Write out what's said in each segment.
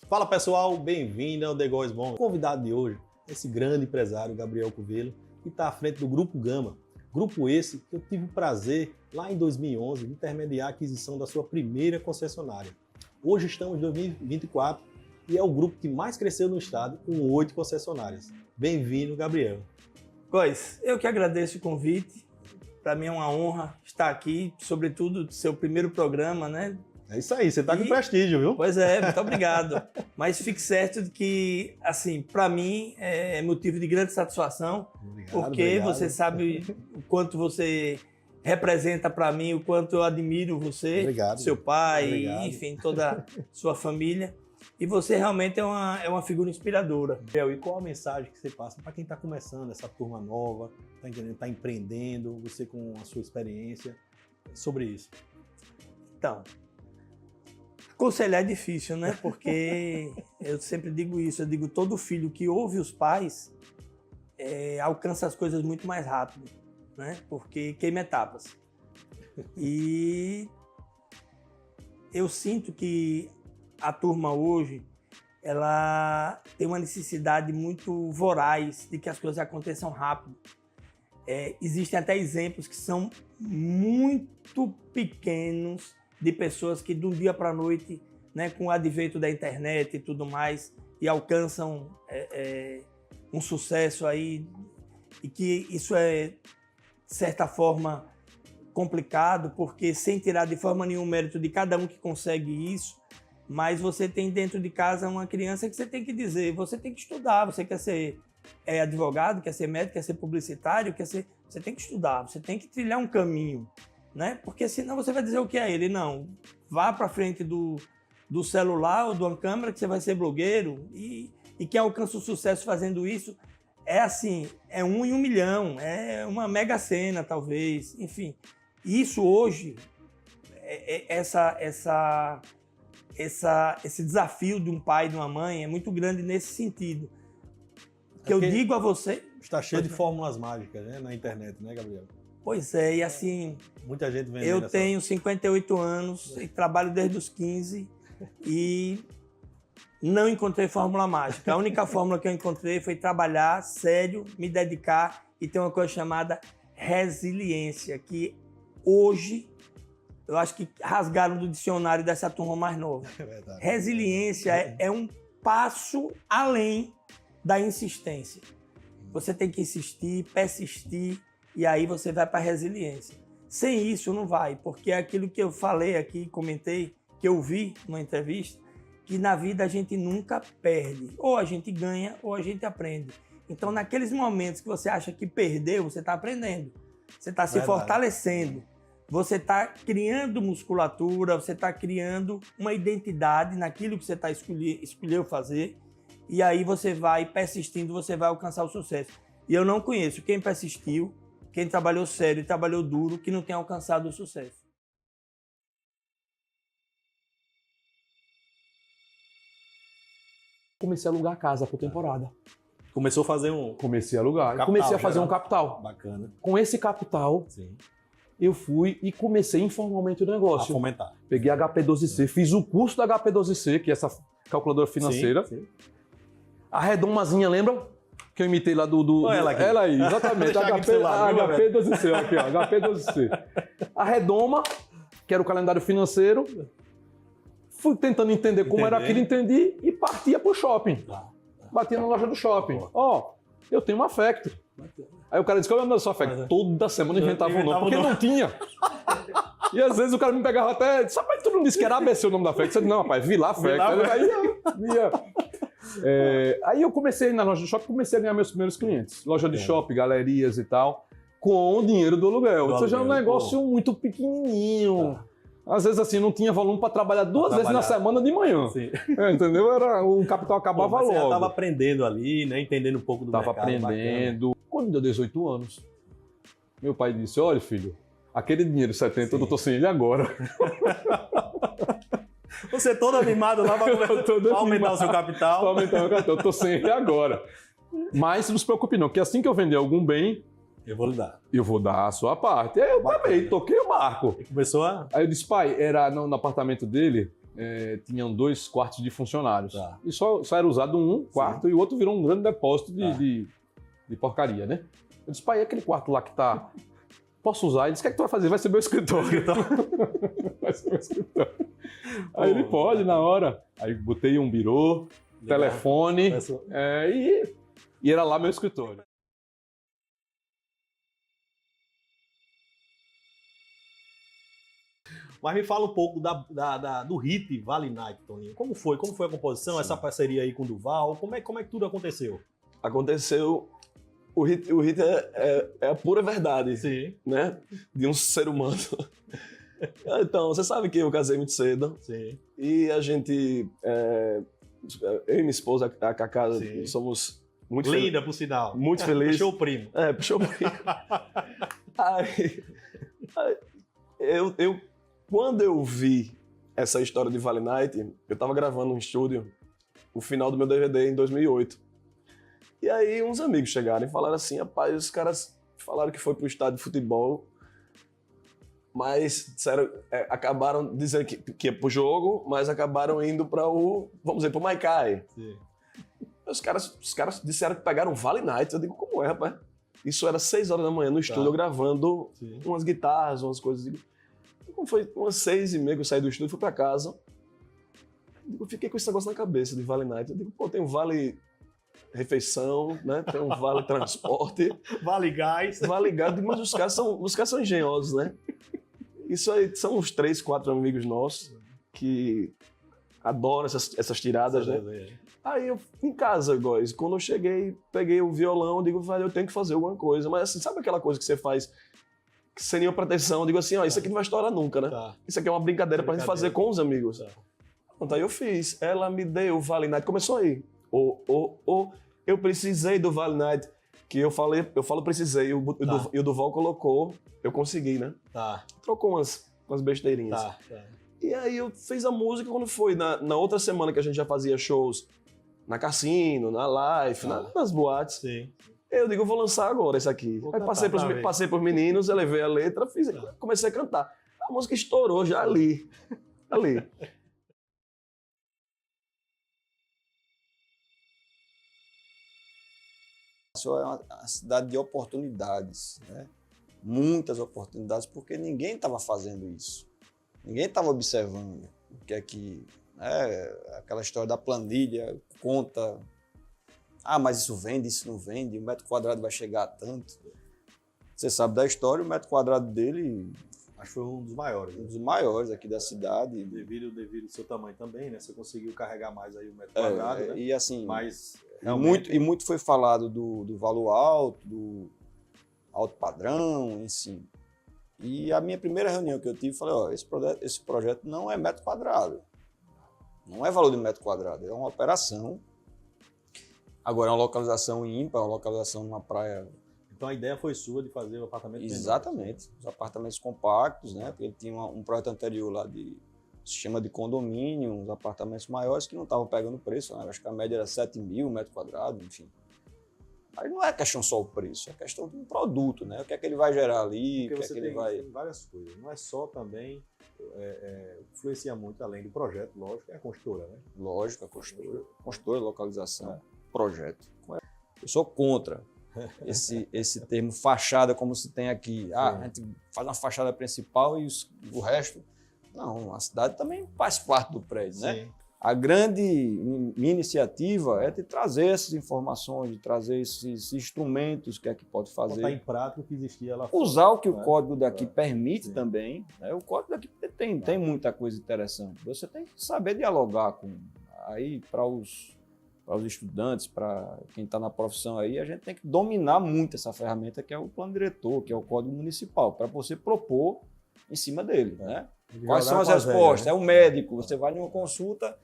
Fala pessoal, bem-vindo ao The Góis Bom. O convidado de hoje é esse grande empresário, Gabriel Covello, que está à frente do Grupo Gama. Grupo esse que eu tive o prazer, lá em 2011, de intermediar a aquisição da sua primeira concessionária. Hoje estamos em 2024 e é o grupo que mais cresceu no estado, com 8 concessionárias. Bem-vindo, Gabriel. Góis, eu que agradeço o convite. Para mim é uma honra estar aqui, sobretudo seu primeiro programa, né? É isso aí, você está com prestígio, viu? Pois é, muito obrigado. Mas fique certo de que, assim, para mim é motivo de grande satisfação, porque você sabe o quanto você representa para mim, o quanto eu admiro você, seu pai, enfim, toda a sua família. E você realmente é uma figura inspiradora. E qual a mensagem que você passa para quem está começando, essa turma nova, está empreendendo, você com a sua experiência, sobre isso? Então, aconselhar é difícil, né? Porque eu sempre digo isso, eu digo, todo filho que ouve os pais alcança as coisas muito mais rápido, né? Porque queima etapas. E eu sinto que a turma hoje, ela tem uma necessidade muito voraz de que as coisas aconteçam rápido. Existem até exemplos que são muito pequenos de pessoas que de um dia para a noite, né, com o advento da internet e tudo mais, e alcançam um sucesso aí, e que isso é, de certa forma, complicado, porque sem tirar de forma nenhuma o mérito de cada um que consegue isso, mas você tem dentro de casa uma criança que você tem que dizer, você tem que estudar, você quer ser advogado, quer ser médico, quer ser publicitário, você tem que estudar, você tem que trilhar um caminho, né? Porque senão você vai dizer o que é ele. Não, vá para frente do celular ou de uma câmera que você vai ser blogueiro, e quem alcança o sucesso fazendo isso é assim, é 1 em 1 milhão, é uma mega sena talvez, enfim. Isso hoje, esse desafio de um pai e de uma mãe é muito grande nesse sentido. Que eu digo a você... Está cheio de fórmulas mágicas, né, na internet, né, Gabriel? Pois é, e assim... Muita gente vendendo eu tenho 58 anos e trabalho desde os 15 e não encontrei fórmula mágica. A única fórmula que eu encontrei foi trabalhar sério, me dedicar e ter uma coisa chamada resiliência, que hoje eu acho que rasgaram do dicionário dessa turma mais nova. É verdade. Resiliência é um passo além da insistência. Você tem que insistir, persistir, e aí você vai para a resiliência. Sem isso não vai, porque é aquilo que eu falei aqui, comentei, que eu vi numa entrevista, que na vida a gente nunca perde. Ou a gente ganha, ou a gente aprende. Então, naqueles momentos que você acha que perdeu, você está aprendendo. Você está se fortalecendo. Você está criando musculatura, você está criando uma identidade naquilo que você escolheu fazer, e aí você vai persistindo, você vai alcançar o sucesso. E eu não conheço quem persistiu, quem trabalhou sério e trabalhou duro, que não tem alcançado o sucesso. Comecei a alugar casa por temporada. Começou a fazer Comecei a alugar. Comecei a fazer um capital. Bacana. Com esse capital, Sim. eu fui e comecei informalmente o negócio. A fomentar. Peguei a HP12C, fiz o curso da HP12C, que é essa calculadora financeira. Sim. A redomazinha, lembra? Que eu imitei lá do... Ela aqui. Ela aí, exatamente. A HP12C, aqui, ó. HP12C. A redoma, que era o calendário financeiro. Fui tentando entender como era aquilo, entendi e partia pro shopping. Batia na loja do shopping. Ó, eu tenho uma Factory. Aí o cara disse, qual é o nome da sua Factory? Toda semana inventava um nome, porque não tinha. E às vezes o cara me pegava até... Só para todo mundo disse que era ABC o nome da Factory. Eu disse, não, rapaz, Vilar Factory. Aí eu comecei na loja do shopping, comecei a ganhar meus primeiros clientes. Loja de shopping, galerias e tal, com o dinheiro do aluguel. Ou seja, é um negócio muito pequenininho. Às vezes, assim, não tinha volume para trabalhar duas vezes na semana de manhã. Sim. Entendeu? O capital acabava logo. Você já estava aprendendo ali, né? Entendendo um pouco do mercado. Estava aprendendo. Bacana. Quando deu 18 anos, meu pai disse, olha, filho, aquele dinheiro 70, eu tô sem ele agora. Você todo animado lá para aumentar o seu capital. Para aumentar o meu capital. Eu tô sem ele agora. Mas não se preocupe não, que assim que eu vender algum bem, eu vou lhe dar. Eu vou dar a sua parte. Aí eu também, toquei o barco. E começou a... Aí eu disse, pai, era no apartamento dele, tinham 2 quartos de funcionários. Tá. E só era usado um quarto e o outro virou um grande depósito de porcaria, né? Eu disse, pai, aquele quarto lá que tá... Posso usar? Ele disse, o que é que tu vai fazer? Vai ser meu escritório. Vai ser meu escritório. Aí ele pode, na hora. Aí botei um birô, telefone, e era lá meu escritório. Mas me fala um pouco do hit Vale Night, Toninho. Como foi? Como foi a composição, essa parceria aí com o Duval? Como é que tudo aconteceu? Aconteceu... O hit é a pura verdade, Sim. Né? De um ser humano. Então, você sabe que eu casei muito cedo. Sim. E a gente... eu e minha esposa, a Cacá, somos muito felizes. Linda, por sinal. Muito felizes. Puxou o primo. Puxou o primo. Aí, quando eu vi essa história de Vale Night, eu tava gravando um estúdio, o final do meu DVD em 2008. E aí uns amigos chegaram e falaram assim, rapaz, os caras falaram que foi pro estádio de futebol, mas disseram, acabaram dizendo que ia pro jogo, mas acabaram indo para vamos dizer, pro Maikai. Sim. Os caras disseram que pegaram Vale Night. Eu digo, como é, rapaz? Isso era 6 horas da manhã no estúdio, eu gravando umas guitarras, umas coisas. Como foi umas 6h30 que eu saí do estúdio, fui pra casa. Eu fiquei com esse negócio na cabeça de Vale Night. Eu digo, pô, tem um Vale Refeição, né? Tem um Vale Transporte. Vale Gás. Vale Gás, mas os caras são engenhosos, né? Isso aí são uns 3, 4 amigos nossos que adoram essas tiradas, né? Aí eu, em casa, guys, quando eu cheguei, peguei o violão, digo, velho, eu tenho que fazer alguma coisa. Mas assim, sabe aquela coisa que você faz sem nenhuma pretensão? Eu digo assim, ó, isso aqui não vai estourar nunca, né? Tá. Isso aqui é uma brincadeira pra gente fazer com os amigos. Tá. Pronto, aí eu fiz. Ela me deu o Vale Night, começou aí. Eu precisei do Vale Night, que eu falo precisei, e o Duval colocou, eu consegui, né? Tá. Trocou umas besteirinhas. Tá. E aí eu fiz a música quando foi, na outra semana que a gente já fazia shows na Cassino, na Life, nas boates. Sim. Eu digo, eu vou lançar agora isso aqui. Aí passei pros meninos, elevei a letra, comecei a cantar. A música estourou já ali. É uma cidade de oportunidades, né? Muitas oportunidades, porque ninguém estava fazendo isso. Ninguém estava observando o que é que... aquela história da planilha, conta... mas isso vende, isso não vende, o metro quadrado vai chegar a tanto. Você sabe da história, o metro quadrado dele... Acho que foi um dos maiores. Um dos maiores aqui da cidade. Devido ao seu tamanho também, né? Você conseguiu carregar mais aí o metro quadrado, né? E assim... Mas, realmente... muito foi falado do valor alto, do alto padrão, enfim. E a minha primeira reunião que eu tive, falei, ó, esse projeto não é metro quadrado. Não é valor de metro quadrado, é uma operação. Agora é uma localização ímpar, uma localização numa praia... Então a ideia foi sua de fazer o apartamento menor. Exatamente, os apartamentos compactos, né? Porque ele tinha um projeto anterior lá de sistema de condomínio, uns apartamentos maiores que não estavam pegando preço, né? Acho que a média era 7 mil metro quadrado, enfim. Mas não é questão só o preço, é questão de um produto, né? O que é que ele vai gerar ali, Porque o que é que ele vai... tem várias coisas, não é só também, influencia muito além do projeto, lógico, é a construtora, né? Lógico, a construtora, localização, projeto. Eu sou contra esse termo fachada, como se tem aqui. A gente faz uma fachada principal e o resto... Não, a cidade também faz parte do prédio, né? A grande minha iniciativa é de trazer essas informações, de trazer esses instrumentos que é que pode fazer. Botar em prática o que existia lá fora. Usar o que o código daqui permite também. Né? O código daqui tem muita coisa interessante. Você tem que saber dialogar com... Aí, para os estudantes, para quem está na profissão aí, a gente tem que dominar muito essa ferramenta que é o plano diretor, que é o código municipal, para você propor em cima dele, né? Quais são as respostas? É o médico, você vai numa consulta...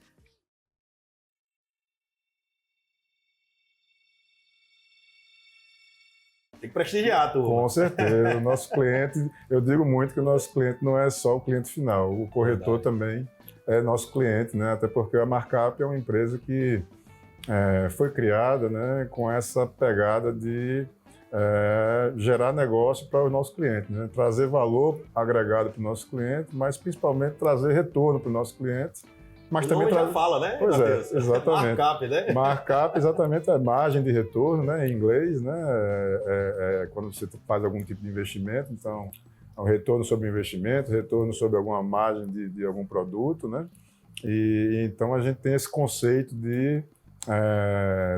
Tem que prestigiar, turma. Com certeza. O nosso cliente, eu digo muito que o nosso cliente não é só o cliente final, o corretor também é nosso cliente, né? Até porque a Markup é uma empresa que foi criada, né, com essa pegada de gerar negócio para o nosso cliente, né? Trazer valor agregado para o nosso cliente, mas principalmente trazer retorno para o nosso cliente Mas O também nome já fala, né? Pois Matheus? é, exatamente. Markup, né? Markup, exatamente, é margem de retorno, né, em inglês, né, quando você faz algum tipo de investimento, então, é um retorno sobre o investimento, retorno sobre alguma margem de algum produto, né, e então a gente tem esse conceito de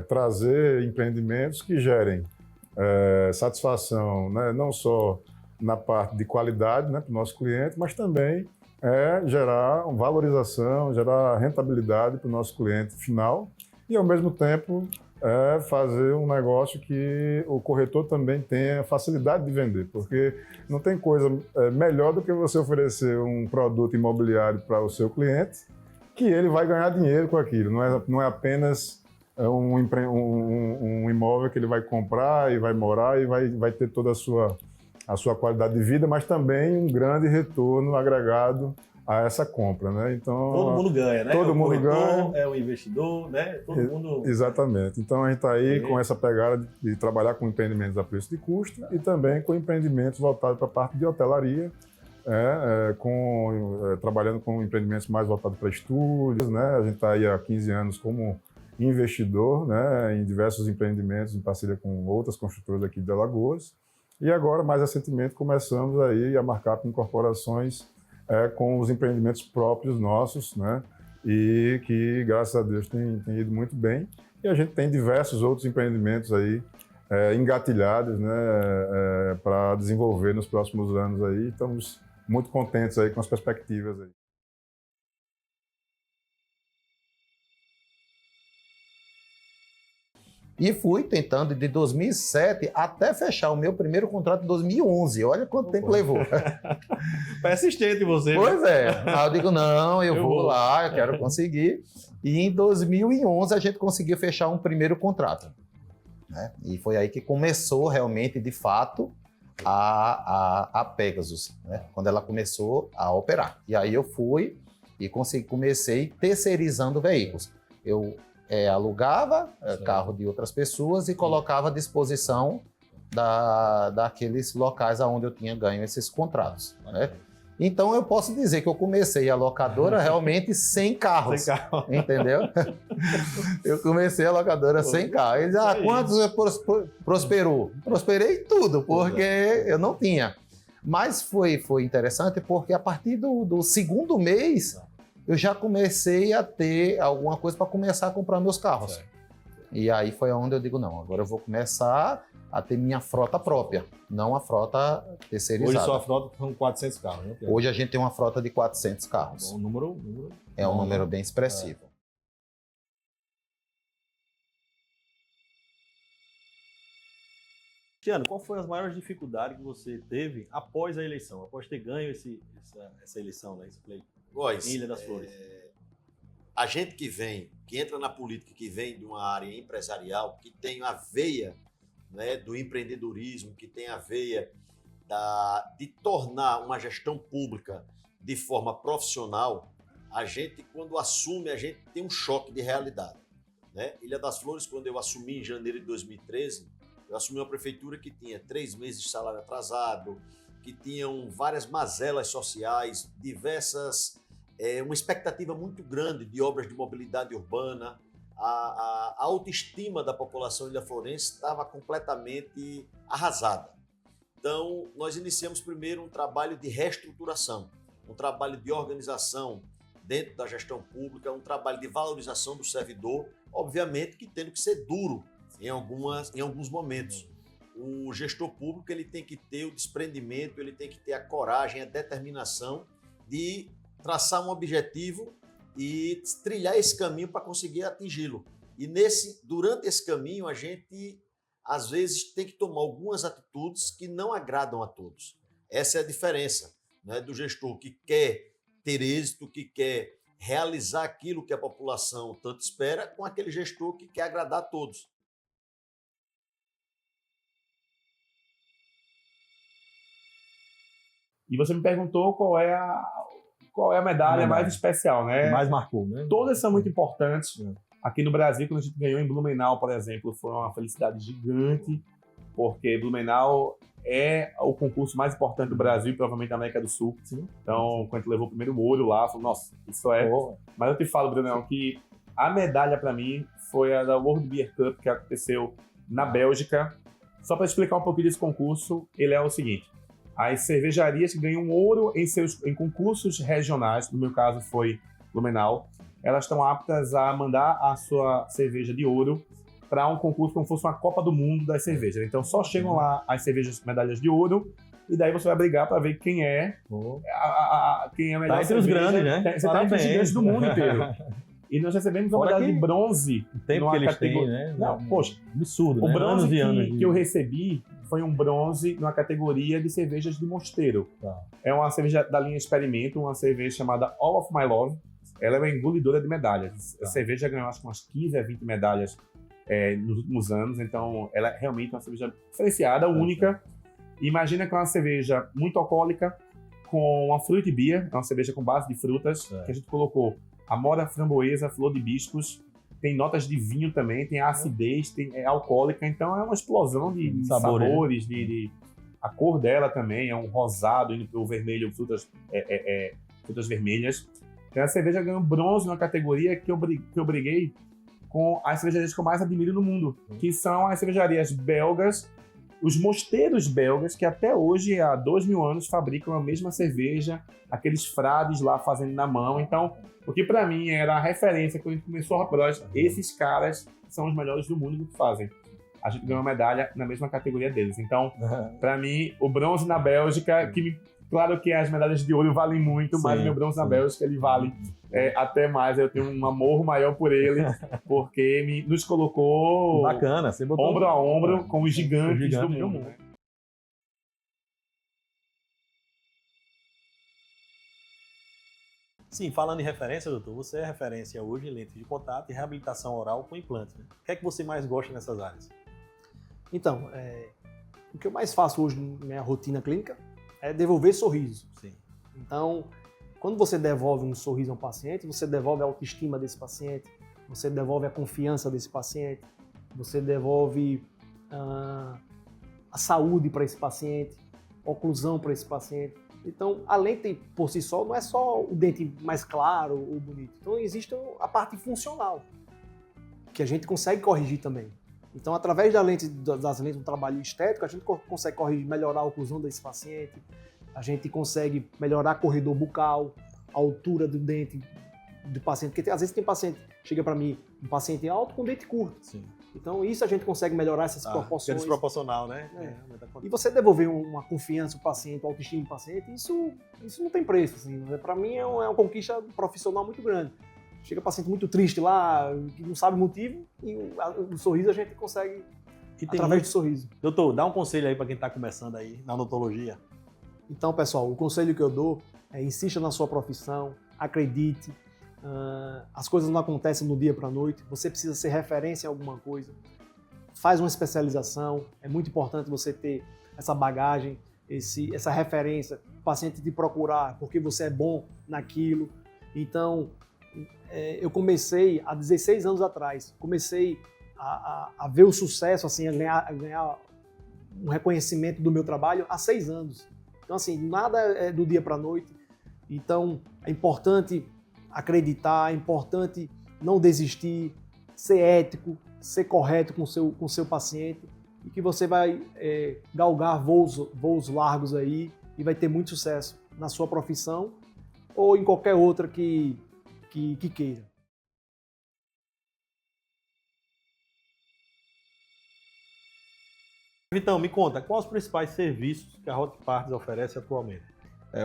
trazer empreendimentos que gerem satisfação, né, não só na parte de qualidade, né, para o nosso cliente, mas também gerar valorização, gerar rentabilidade para o nosso cliente final e, ao mesmo tempo, fazer um negócio que o corretor também tenha facilidade de vender, porque não tem coisa melhor do que você oferecer um produto imobiliário para o seu cliente que ele vai ganhar dinheiro com aquilo, não é apenas um imóvel que ele vai comprar e vai morar e vai ter toda a sua qualidade de vida, mas também um grande retorno agregado a essa compra, né? Então, Todo mundo ganha, né? Todo mundo corretor, ganha. É o investidor, né? Todo mundo... Exatamente. Então, a gente está aí com essa pegada de trabalhar com empreendimentos a preço de custo e também com empreendimentos voltados para a parte de hotelaria, trabalhando com empreendimentos mais voltados para estúdios, né? A gente está aí há 15 anos como investidor, né, em diversos empreendimentos em parceria com outras construtoras aqui de Alagoas. E agora, mais recentemente, começamos aí a Markup incorporações com os empreendimentos próprios nossos, né? E que, graças a Deus, tem ido muito bem. E a gente tem diversos outros empreendimentos aí engatilhados, né? Para desenvolver nos próximos anos aí. Estamos muito contentes aí com as perspectivas aí. E fui tentando de 2007 até fechar o meu primeiro contrato em 2011. Olha quanto tempo levou. Persistente você. Pois é. Aí eu digo, não, eu vou lá, eu quero conseguir. E em 2011 a gente conseguiu fechar um primeiro contrato, né? E foi aí que começou realmente, de fato, a Pegasus, né? Quando ela começou a operar. E aí eu fui e comecei terceirizando veículos. Eu alugava carro de outras pessoas e colocava à disposição daqueles locais onde eu tinha ganho esses contratos, né? Então eu posso dizer que eu comecei a locadora realmente sem carros, Sem carro. entendeu? Eu comecei a locadora sem carro. Eles, quantos prosperou? Prosperei tudo, porque eu não tinha. Mas foi interessante porque a partir do segundo mês eu já comecei a ter alguma coisa para começar a comprar meus carros. Certo. E aí foi onde eu digo, não, agora eu vou começar a ter minha frota própria, não a frota terceirizada. Hoje sua frota são 400 carros, né? Hoje a gente tem uma frota de 400 carros. Bom, número é um número bem expressivo. Tiano, qual foi as maiores dificuldades que você teve após a eleição, após ter ganho essa eleição, né, esse pleito? Góis, em Ilha das Flores. A gente que entra na política, que vem de uma área empresarial, que tem a veia, né, do empreendedorismo, que tem a veia de tornar uma gestão pública de forma profissional, a gente, quando assume, a gente tem um choque de realidade, né? Ilha das Flores, quando eu assumi em janeiro de 2013, eu assumi uma prefeitura que tinha 3 meses de salário atrasado, que tinham várias mazelas sociais, uma expectativa muito grande de obras de mobilidade urbana. A autoestima da população ilhaflorense estava completamente arrasada. Então, nós iniciamos primeiro um trabalho de reestruturação, um trabalho de organização dentro da gestão pública, um trabalho de valorização do servidor, obviamente que tendo que ser duro em alguns momentos. O gestor público ele tem que ter o desprendimento, ele tem que ter a coragem, a determinação de traçar um objetivo e trilhar esse caminho para conseguir atingi-lo. E durante esse caminho, a gente, às vezes, tem que tomar algumas atitudes que não agradam a todos. Essa é a diferença, né, do gestor que quer ter êxito, que quer realizar aquilo que a população tanto espera, com aquele gestor que quer agradar a todos. E você me perguntou qual é a medalha mais especial, né? Que mais marcou, né? Todas são muito importantes. Aqui no Brasil, quando a gente ganhou em Blumenau, por exemplo, foi uma felicidade gigante. porque Blumenau é o concurso mais importante do Brasil e provavelmente da América do Sul. Sim. Então, quando a gente levou o primeiro ouro lá, eu falei, nossa, isso é... Mas eu te falo, Brunão, que a medalha para mim foi a da World Beer Cup, que aconteceu na Bélgica. Só para explicar um pouquinho desse concurso, ele é o seguinte: as cervejarias que ganham ouro em concursos regionais, no meu caso foi Blumenau, elas estão aptas a mandar a sua cerveja de ouro para um concurso como se fosse uma Copa do Mundo das cervejas. Então só chegam lá as cervejas medalhas de ouro e daí você vai brigar para ver quem é quem é a melhor Tá entre os cerveja. grandes, né? Você tá entre os grandes do mundo inteiro. E nós recebemos uma medalha de bronze. O tempo numa que eles categoria... têm, né? Não, poxa, absurdo, o né? bronze Anos e anos. que eu recebi foi um bronze numa categoria de cervejas de mosteiro. Tá. É uma cerveja da linha Experimento, uma cerveja chamada All of My Love. Ela é uma engolidora de medalhas. A cerveja ganhou acho que umas 15 a 20 medalhas nos últimos anos, então ela é realmente uma cerveja diferenciada, única. Imagina que é uma cerveja muito alcoólica, com uma fruit beer, é uma cerveja com base de frutas, que a gente colocou amora, framboesa, flor de hibiscus, tem notas de vinho também, tem acidez, é alcoólica, então é uma explosão de sabores, a cor dela também é um rosado indo pro vermelho, frutas vermelhas. Então a cerveja ganhou bronze na categoria que eu briguei com as cervejarias que eu mais admiro no mundo, que são as cervejarias belgas, os mosteiros belgas, que até hoje, há 2000 anos, fabricam a mesma cerveja, aqueles frades lá fazendo na mão. Então, o que para mim era a referência quando a gente começou a Bros, esses caras são os melhores do mundo do que fazem. A gente ganhou uma medalha na mesma categoria deles. Então, para mim, o bronze na Bélgica, claro que as medalhas de ouro valem muito, mas o meu bronze na Bélgica, ele vale até mais. Eu tenho um amor maior por ele, porque nos colocou bacana, você botou ombro a ombro com os gigantes do mundo. Né? Sim, falando em referência, doutor, você é referência hoje em lentes de contato e reabilitação oral com implantes, né? O que é que você mais gosta nessas áreas? Então, o que eu mais faço hoje na minha rotina clínica é devolver sorriso. Sim. Então, quando você devolve um sorriso a um paciente, você devolve a autoestima desse paciente, você devolve a confiança desse paciente, você devolve a saúde para esse paciente, a oclusão para esse paciente. Então, a lente por si só não é só o dente mais claro ou bonito. Então, existe a parte funcional, que a gente consegue corrigir também. Então, através das lentes do trabalho estético, a gente consegue corrigir, melhorar a oclusão desse paciente, a gente consegue melhorar corredor bucal, a altura do dente do paciente, porque às vezes tem paciente, chega para mim, um paciente alto com dente curto. Sim. Então, isso a gente consegue melhorar essas É proporções. desproporcional, né? E você devolver uma confiança ao paciente, a autoestima do paciente, isso não tem preço. Assim. Para mim é uma conquista profissional muito grande. Chega paciente muito triste lá, que não sabe o motivo, e o sorriso a gente consegue através do sorriso. Doutor, dá um conselho aí para quem está começando aí na odontologia. Então, pessoal, o conselho que eu dou é insista na sua profissão, acredite. As coisas não acontecem do dia para a noite, você precisa ser referência em alguma coisa. Faz uma especialização, é muito importante você ter essa bagagem, essa referência, o paciente te procurar porque você é bom naquilo. Então, eu comecei há 16 anos atrás, comecei a ver o sucesso, assim, a ganhar um reconhecimento do meu trabalho há 6 anos. Então, assim, nada é do dia para a noite. Então, é importante acreditar, é importante não desistir, ser ético, ser correto com o seu paciente e que você vai galgar voos largos aí e vai ter muito sucesso na sua profissão ou em qualquer outra que queira. Vitão, me conta, quais os principais serviços que a Hot Parts oferece atualmente?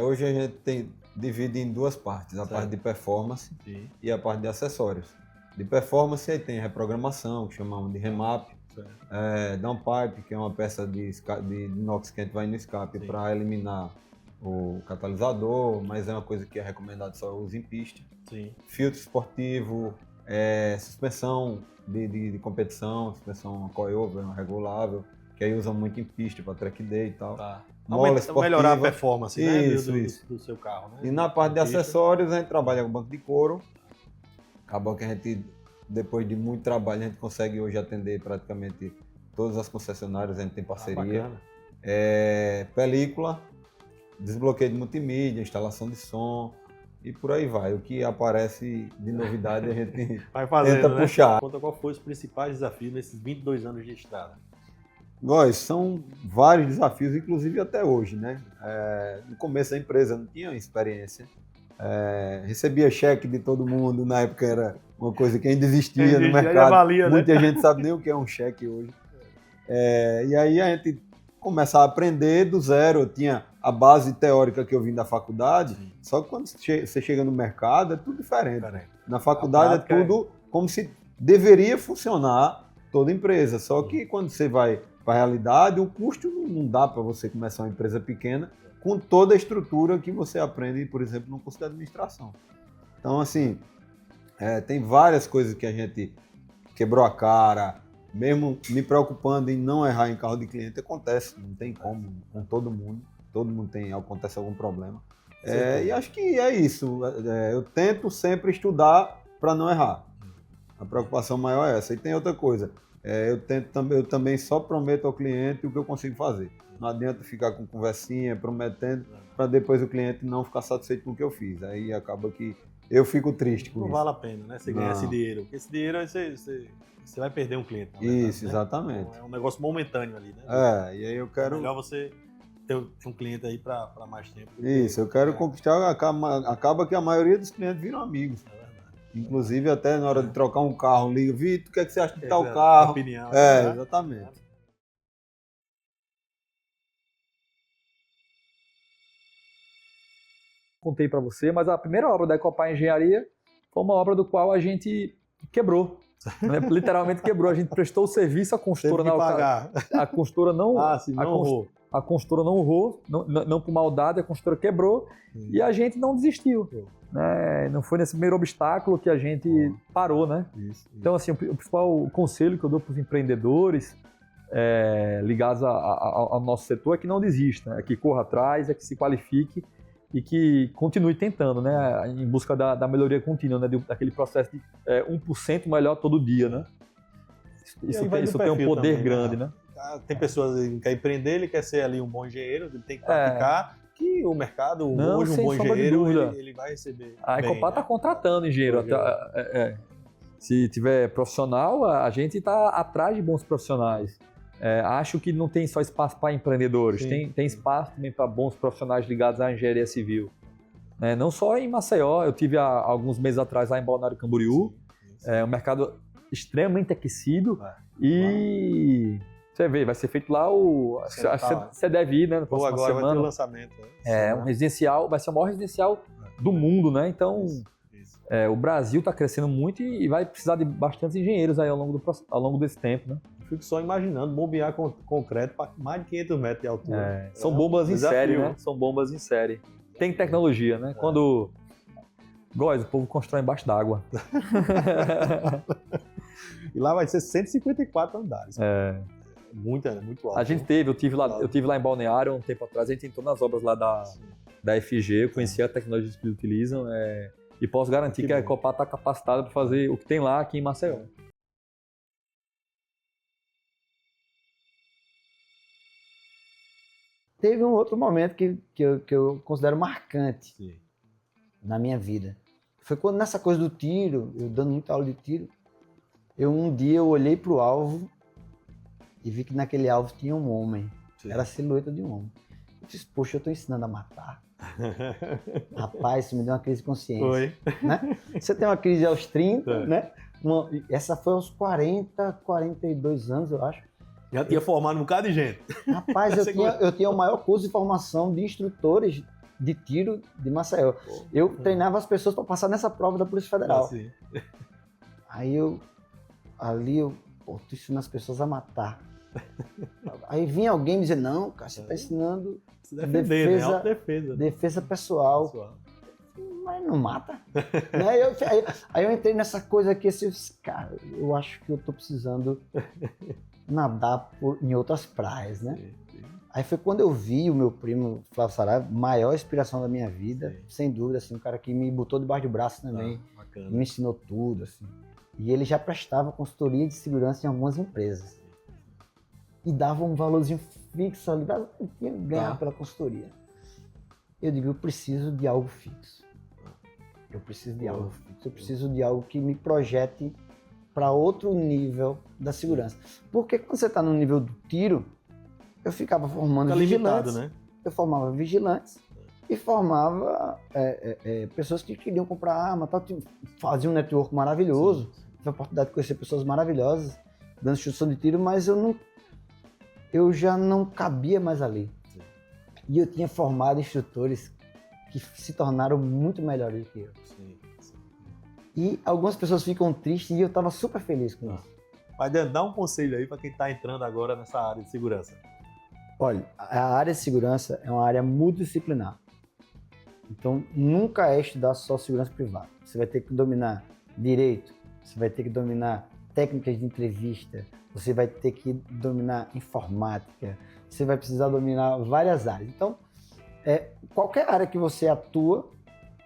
Hoje a gente divide em duas partes, a parte de performance e a parte de acessórios. De performance aí tem reprogramação, que chamamos de remap, downpipe, que é uma peça de inox que a gente vai no escape para eliminar o catalisador, mas é uma coisa que é recomendado só uso em pista. Sim. Filtro esportivo, suspensão de competição, suspensão coilover, regulável, que aí usam muito em pista para track day e tal. Tá. Mola esportiva. Melhorar a performance, né? Isso. Do seu carro, né? E na parte de acessórios, a gente trabalha com banco de couro. Acabou que a gente, depois de muito trabalho, a gente consegue hoje atender praticamente todas as concessionárias a gente tem parceria. bacana. Película, desbloqueio de multimídia, instalação de som e por aí vai. O que aparece de novidade a gente Vai fazendo, tenta né? puxar. Conta qual foi os principais desafios nesses 22 anos de estrada. Góis, são vários desafios, inclusive até hoje, né? No começo da empresa eu não tinha experiência. Recebia cheque de todo mundo, na época era uma coisa que ainda existia no mercado. Valia, Muita né? gente sabe nem o que é um cheque hoje. E aí a gente começava a aprender do zero. Eu tinha a base teórica que eu vim da faculdade, só que quando você chega no mercado é tudo diferente. Na faculdade é tudo como se deveria funcionar toda empresa, só que quando você vai para a realidade, o custo não dá para você começar uma empresa pequena com toda a estrutura que você aprende, por exemplo, no curso de administração. Então, assim, tem várias coisas que a gente quebrou a cara, mesmo me preocupando em não errar em carro de cliente, acontece, não tem como, com todo mundo acontece algum problema. E acho que é isso, eu tento sempre estudar para não errar. A preocupação maior é essa. E tem outra coisa, eu também só prometo ao cliente o que eu consigo fazer. Não adianta ficar com conversinha, prometendo, para depois o cliente não ficar satisfeito com o que eu fiz. Aí acaba que eu fico triste com Não isso. vale a pena, né? Você ganhar esse dinheiro. Porque esse dinheiro você vai perder um cliente. Isso, né? exatamente. Então, é um negócio momentâneo ali, né? E aí eu quero... É melhor você ter um cliente aí para mais tempo. Isso, eu quero conquistar. Acaba que a maioria dos clientes viram amigos. Inclusive, até na hora de trocar um carro, liga, Vitor, o que é que você acha de tal carro? Opinião, né? Exatamente. Contei para você, mas a primeira obra da Ecopar Engenharia foi uma obra do qual a gente quebrou. Né? Literalmente quebrou. A gente prestou o serviço, a consultora Teve que pagar. A consultora não. A consultora não honrou, não por maldade, a consultora quebrou e a gente não desistiu. Né? Não foi nesse primeiro obstáculo que a gente parou, né? Isso. Então, assim, o principal conselho que eu dou para os empreendedores ligados ao nosso setor é que não desista, é que corra atrás, é que se qualifique e que continue tentando, né? Em busca da melhoria contínua, né? Daquele processo de 1% melhor todo dia, né? Isso tem um poder também, grande, né? Tem pessoas que querem empreender, ele quer ser ali um bom engenheiro, ele tem que praticar, que o mercado, hoje um bom engenheiro, ele vai receber. A Ecopar está contratando engenheiro. Se tiver profissional, a gente está atrás de bons profissionais. Acho que não tem só espaço para empreendedores, tem espaço também para bons profissionais ligados à engenharia civil. Não só em Maceió, eu tive há alguns meses atrás lá em Balneário Camboriú, um mercado extremamente aquecido e... Você vê, vai ser feito lá você deve ir, né? Agora semana. Vai ter o lançamento. Um residencial, vai ser o maior residencial do mundo, né? Então, o Brasil está crescendo muito e vai precisar de bastantes engenheiros aí ao longo desse tempo, né? Fico só imaginando bombear concreto para mais de 500 metros de altura. São bombas em série, né? São bombas em série. Tem tecnologia, né? Quando... Góis, o povo constrói embaixo d'água. E lá vai ser 154 andares. Muito alto. A gente eu tive lá em Balneário um tempo atrás, a gente entrou nas obras lá da FG, eu conheci a tecnologia que eles utilizam e posso garantir que a Ecopar está capacitada para fazer o que tem lá aqui em Maceió. Teve um outro momento que eu considero marcante na minha vida. Foi quando nessa coisa do tiro, eu dando muita aula de tiro, um dia eu olhei para o alvo e vi que naquele alvo tinha um homem. Era a silhueta de um homem. Eu disse, poxa, eu estou ensinando a matar. Rapaz, isso me deu uma crise de consciência. Foi. Né? Você tem uma crise aos 30, né? Essa foi aos 40, 42 anos, eu acho. Já tinha formado um bocado de gente. Rapaz, eu tinha o maior curso de formação de instrutores de tiro de Maceió. Eu treinava as pessoas para passar nessa prova da Polícia Federal. Aí eu tô ensinando as pessoas a matar. Aí vinha alguém me dizer, não, cara, você está ensinando defesa pessoal. Mas não mata. Né? Aí eu entrei nessa coisa aqui, assim, cara, eu acho que eu tô precisando nadar em outras praias, né? Aí foi quando eu vi o meu primo, Flávio Saraiva, maior inspiração da minha vida, sem dúvida, assim, um cara que me botou debaixo do braço também, me ensinou tudo, assim. E ele já prestava consultoria de segurança em algumas empresas. e dava um valorzinho fixo ali, tinha que ganhar pela consultoria. Eu digo, eu preciso de algo fixo. Eu preciso de algo fixo. Eu preciso de algo que me projete para outro nível da segurança. Porque quando você está no nível do tiro, eu ficava formando vigilantes. Limitado, né? Eu formava vigilantes e formava pessoas que queriam comprar arma, tal, fazia um network maravilhoso, tive a oportunidade de conhecer pessoas maravilhosas, dando instrução de tiro, mas eu já não cabia mais ali. E eu tinha formado instrutores que se tornaram muito melhores do que eu. E algumas pessoas ficam tristes e eu estava super feliz com isso. Mas dá um conselho aí para quem está entrando agora nessa área de segurança. Olha, a área de segurança é uma área multidisciplinar. Então, nunca é estudar só segurança privada. Você vai ter que dominar direito, você vai ter que dominar técnicas de entrevista, você vai ter que dominar informática, você vai precisar dominar várias áreas. Então, qualquer área que você atua,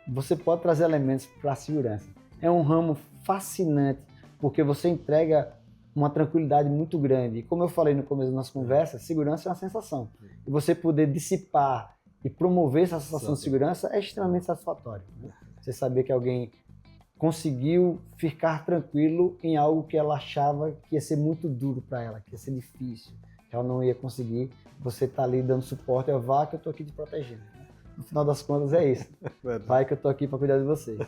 você pode trazer elementos para a segurança. É um ramo fascinante, porque você entrega uma tranquilidade muito grande. E como eu falei no começo da nossa conversa, segurança é uma sensação. E você poder dissipar e promover essa sensação de segurança é extremamente satisfatório, né? Você saber que alguém conseguiu ficar tranquilo em algo que ela achava que ia ser muito duro para ela, que ia ser difícil, que ela não ia conseguir. Você tá ali dando suporte, vá que eu tô aqui te protegendo. No final das contas é isso. Vai que eu tô aqui para cuidar de vocês.